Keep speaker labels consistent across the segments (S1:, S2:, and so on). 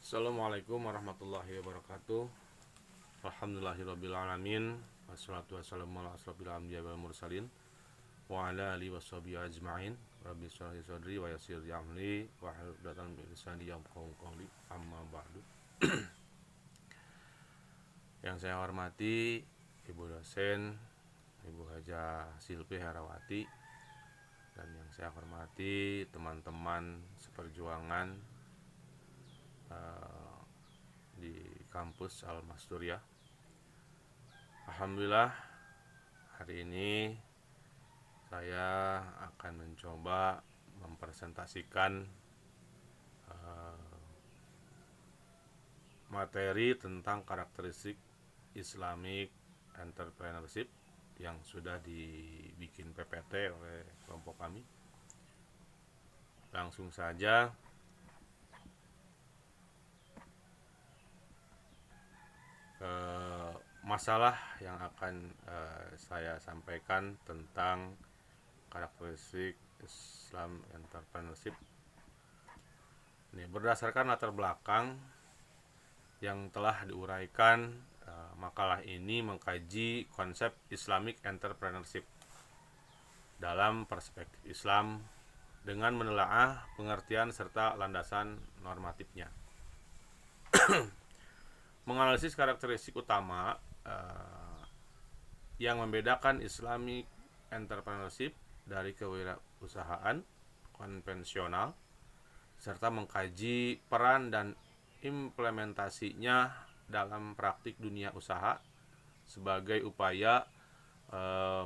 S1: Assalamualaikum warahmatullahi wabarakatuh. Alhamdulillahirrabbilalamin. Wassalatu wassalamu ala asrofil anbiya wal mursalin wa ala alihi washabihi ajma'in. Rabbi shrah li sadri wa yassir li amri wa hlul 'uqdatam min lisani yafqahu qawli. Amma ba'du. Yang saya hormati Ibu dosen, Ibu Hajah Silvi Herawati, dan yang saya hormati teman-teman seperjuangan di kampus Al-Masturiyah. Alhamdulillah, hari ini saya akan mencoba mempresentasikan materi tentang karakteristik Islamic Entrepreneurship yang sudah dibikin PPT oleh kelompok kami. Langsung saja masalah yang akan saya sampaikan tentang karakteristik Islam Entrepreneurship. Ini berdasarkan latar belakang yang telah diuraikan. Makalah ini mengkaji konsep Islamic Entrepreneurship dalam perspektif Islam dengan menelaah pengertian serta landasan normatifnya. Menganalisis karakteristik utama yang membedakan Islamic Entrepreneurship dari kewirausahaan konvensional, serta mengkaji peran dan implementasinya dalam praktik dunia usaha sebagai upaya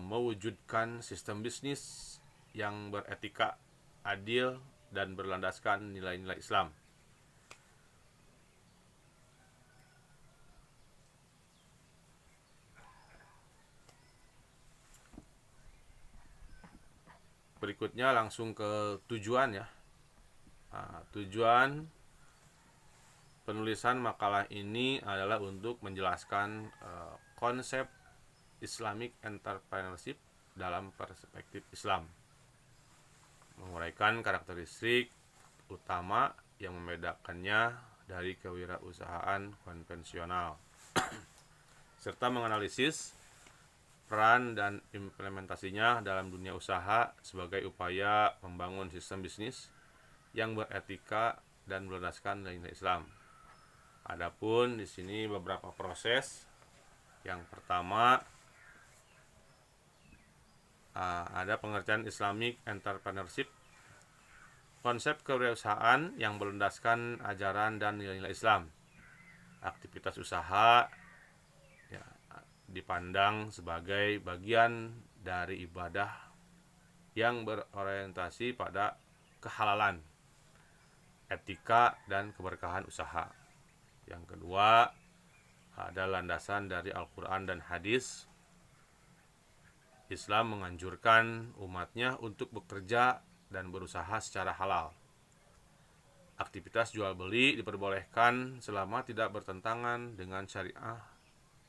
S1: mewujudkan sistem bisnis yang beretika, adil, dan berlandaskan nilai-nilai Islam. Berikutnya langsung ke tujuan ya. Tujuan penulisan makalah ini adalah untuk menjelaskan konsep Islamic Entrepreneurship dalam perspektif Islam, menguraikan karakteristik utama yang membedakannya dari kewirausahaan konvensional, serta menganalisis peran dan implementasinya dalam dunia usaha sebagai upaya membangun sistem bisnis yang beretika dan berlandaskan nilai-nilai Islam. Adapun di sini beberapa proses. Yang pertama, ada pengertian Islamic Entrepreneurship, konsep kewirausahaan yang berlandaskan ajaran dan nilai-nilai Islam. Aktivitas usaha ya, dipandang sebagai bagian dari ibadah yang berorientasi pada kehalalan, etika, dan keberkahan usaha. Yang kedua, ada landasan dari Al-Quran dan hadis. Islam menganjurkan umatnya untuk bekerja dan berusaha secara halal. Aktivitas jual beli diperbolehkan selama tidak bertentangan dengan syariah.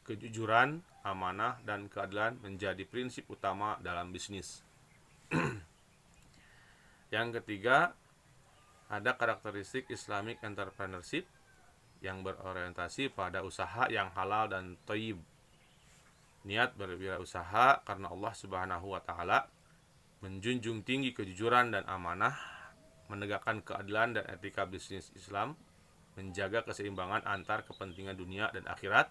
S1: Kejujuran, amanah, dan keadilan menjadi prinsip utama dalam bisnis. Yang ketiga, ada karakteristik Islamic Entrepreneurship yang berorientasi pada usaha yang halal dan thayyib. Niat berwirausaha karena Allah Subhanahu wa taala, menjunjung tinggi kejujuran dan amanah, menegakkan keadilan dan etika bisnis Islam, menjaga keseimbangan antar kepentingan dunia dan akhirat,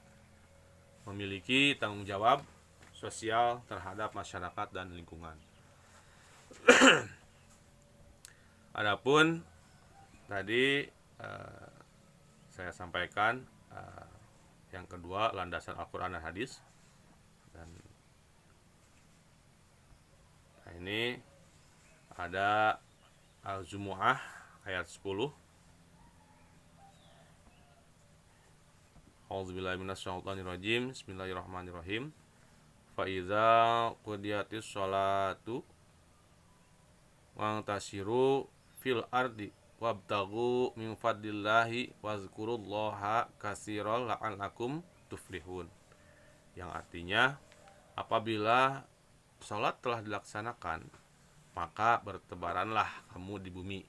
S1: memiliki tanggung jawab sosial terhadap masyarakat dan lingkungan. Adapun tadi saya sampaikan yang kedua, landasan Al-Quran dan hadis. Dan ini ada Al-Jumu'ah ayat 10. A'udzubillahi minasyaitonirrajim. Bismillahirrahmanirrahim. Fa idza qudiyatis sholatu wantasiru fil ardi wabtaghu min fadlillahi wazkurullaha katsiran la'allakum tuflihun. Yang artinya, apabila sholat telah dilaksanakan, maka bertebaranlah kamu di bumi.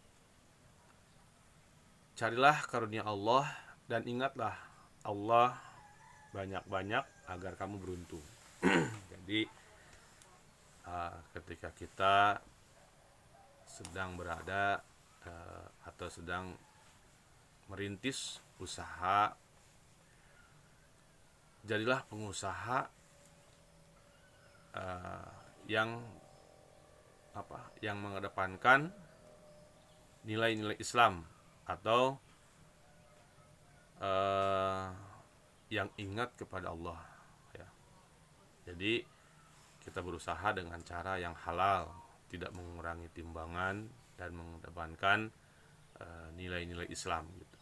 S1: carilah karunia Allah dan ingatlah Allah banyak-banyak agar kamu beruntung. Jadi ketika kita sedang berada atau sedang merintis usaha, jadilah pengusaha yang yang mengedepankan nilai-nilai Islam atau yang ingat kepada Allah ya. Jadi kita berusaha dengan cara yang halal, tidak mengurangi timbangan dan mengedepankan nilai-nilai Islam gitu.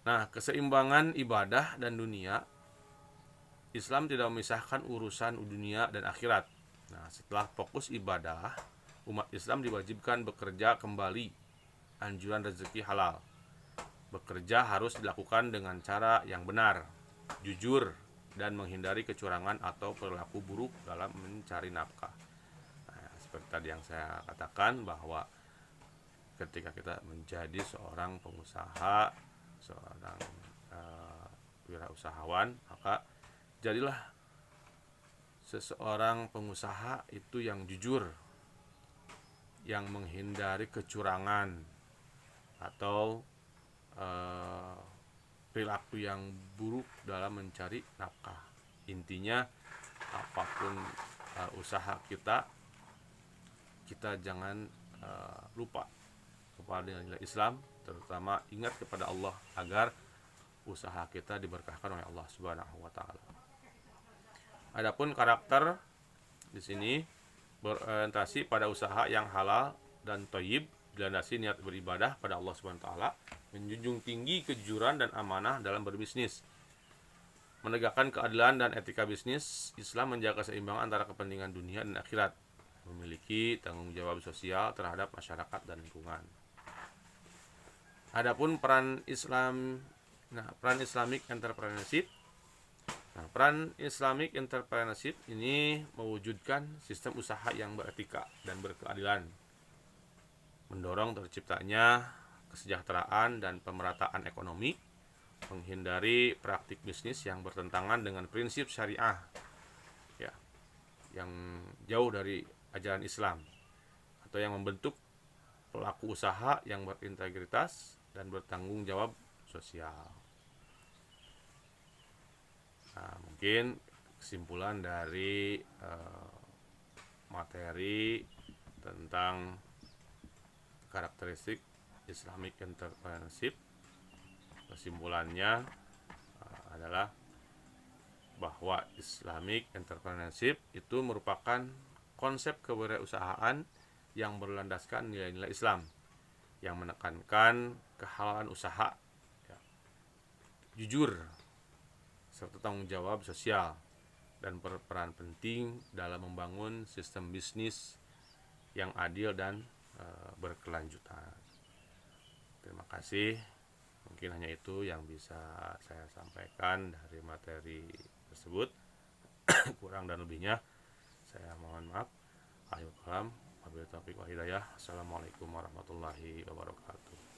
S1: Nah, keseimbangan ibadah dan dunia, Islam tidak memisahkan urusan dunia dan akhirat. Nah, setelah fokus ibadah, umat Islam diwajibkan bekerja kembali anjuran rezeki halal. Bekerja harus dilakukan dengan cara yang benar, jujur, dan menghindari kecurangan atau perilaku buruk dalam mencari nafkah. Nah, seperti tadi yang saya katakan bahwa ketika kita menjadi seorang pengusaha, seorang wirausahawan, maka jadilah seseorang pengusaha itu yang jujur, yang menghindari kecurangan atau perilaku yang buruk dalam mencari nafkah. Intinya apapun usaha kita jangan lupa kepada nilai Islam, terutama ingat kepada Allah agar usaha kita diberkahkan oleh Allah Subhanahu wa taala. Adapun karakter di sini berorientasi pada usaha yang halal dan thayyib, dilandasi niat beribadah pada Allah Subhanahu wa taala, menjunjung tinggi kejujuran dan amanah dalam berbisnis, menegakkan keadilan dan etika bisnis. Islam menjaga keseimbangan antara kepentingan dunia dan akhirat, memiliki tanggung jawab sosial terhadap masyarakat dan lingkungan. Adapun peran Islamic Entrepreneurship. Peran Islamic Entrepreneurship ini mewujudkan sistem usaha yang beretika dan berkeadilan, mendorong terciptanya kesejahteraan dan pemerataan ekonomi, menghindari praktik bisnis yang bertentangan dengan prinsip syariah ya, yang jauh dari ajaran Islam, atau yang membentuk pelaku usaha yang berintegritas dan bertanggung jawab sosial. Nah, mungkin kesimpulan dari materi tentang karakteristik Islamic Entrepreneurship, kesimpulannya adalah bahwa Islamic Entrepreneurship itu merupakan konsep kewirausahaan yang berlandaskan nilai-nilai Islam, yang menekankan kehalalan usaha ya, jujur, serta tanggung jawab sosial, dan berperan penting dalam membangun sistem bisnis yang adil dan berkelanjutan. Terima kasih. Mungkin hanya itu yang bisa saya sampaikan dari materi tersebut. Kurang dan lebihnya saya mohon maaf. Akhirul kalam, wabillahi taufiq wal hidayah. Assalamualaikum warahmatullahi wabarakatuh.